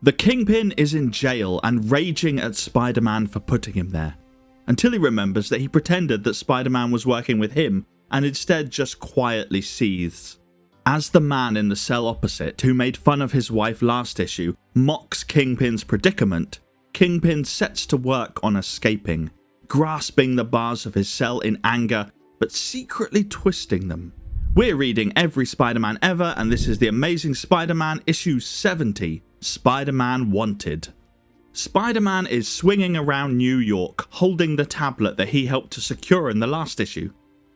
The Kingpin is in jail and raging at Spider-Man for putting him there, until he remembers that he pretended that Spider-Man was working with him and instead just quietly seethes. As the man in the cell opposite, who made fun of his wife last issue, mocks Kingpin's predicament, Kingpin sets to work on escaping, grasping the bars of his cell in anger, but secretly twisting them. We're reading every Spider-Man ever, and this is The Amazing Spider-Man issue 70, Spider-Man Wanted. Spider-Man is swinging around New York, holding the tablet that he helped to secure in the last issue.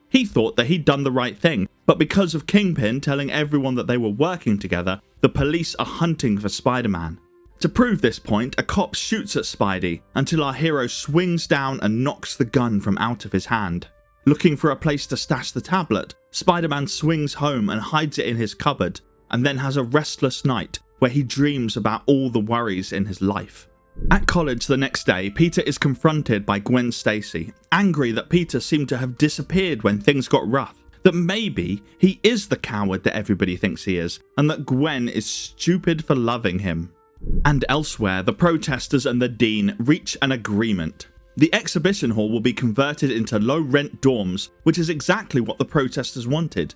He thought that he'd done the right thing, but because of Kingpin telling everyone that they were working together, the police are hunting for Spider-Man. To prove this point, a cop shoots at Spidey until our hero swings down and knocks the gun from out of his hand. Looking for a place to stash the tablet, Spider-Man swings home and hides it in his cupboard, and then has a restless night where he dreams about all the worries in his life. At college the next day, Peter is confronted by Gwen Stacy, angry that Peter seemed to have disappeared when things got rough, that maybe he is the coward that everybody thinks he is, and that Gwen is stupid for loving him. And elsewhere, the protesters and the dean reach an agreement. The exhibition hall will be converted into low-rent dorms, which is exactly what the protesters wanted.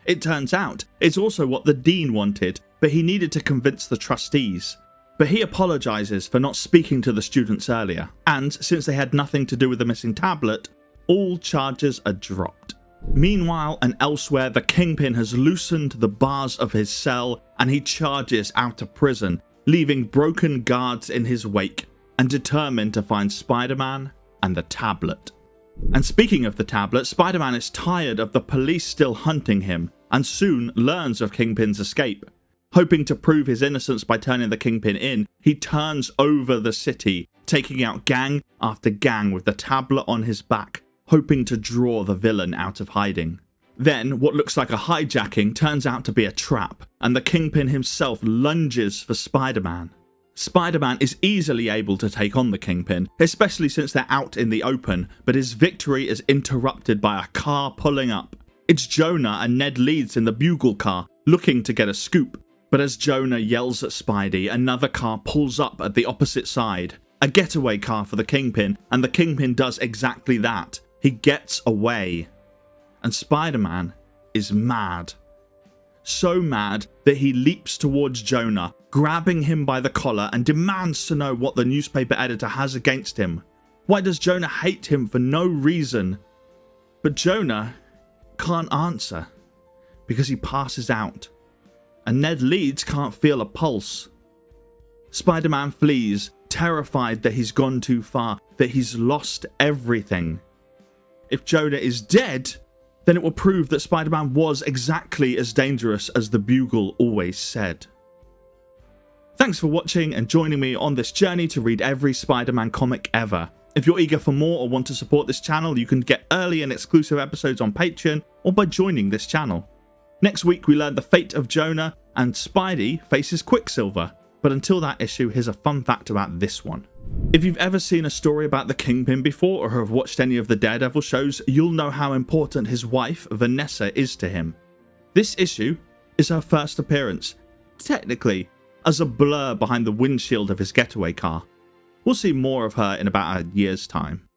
It turns out it's also what the dean wanted, but he needed to convince the trustees. But he apologises for not speaking to the students earlier, and since they had nothing to do with the missing tablet, all charges are dropped. Meanwhile and elsewhere, the Kingpin has loosened the bars of his cell and he charges out of prison, leaving broken guards in his wake, and determined to find Spider-Man and the tablet. And speaking of the tablet, Spider-Man is tired of the police still hunting him, and soon learns of Kingpin's escape. Hoping to prove his innocence by turning the Kingpin in, he turns over the city, taking out gang after gang with the tablet on his back, hoping to draw the villain out of hiding. Then, what looks like a hijacking turns out to be a trap, and the Kingpin himself lunges for Spider-Man. Spider-Man is easily able to take on the Kingpin, especially since they're out in the open, but his victory is interrupted by a car pulling up. It's Jonah and Ned Leeds in the Bugle car, looking to get a scoop. But as Jonah yells at Spidey, another car pulls up at the opposite side. A getaway car for the Kingpin, and the Kingpin does exactly that. He gets away. And Spider-Man is mad. So mad that he leaps towards Jonah, grabbing him by the collar and demands to know what the newspaper editor has against him. Why does Jonah hate him for no reason? But Jonah can't answer, because he passes out. And Ned Leeds can't feel a pulse. Spider-Man flees, terrified that he's gone too far, that he's lost everything. If Jonah is dead, then it will prove that Spider-Man was exactly as dangerous as the Bugle always said. Thanks for watching and joining me on this journey to read every Spider-Man comic ever. If you're eager for more or want to support this channel, you can get early and exclusive episodes on Patreon or by joining this channel. Next week we learn the fate of Jonah and Spidey faces Quicksilver, but until that issue, here's a fun fact about this one. If you've ever seen a story about the Kingpin before or have watched any of the Daredevil shows, you'll know how important his wife, Vanessa, is to him. This issue is her first appearance, technically, as a blur behind the windshield of his getaway car. We'll see more of her in about a year's time.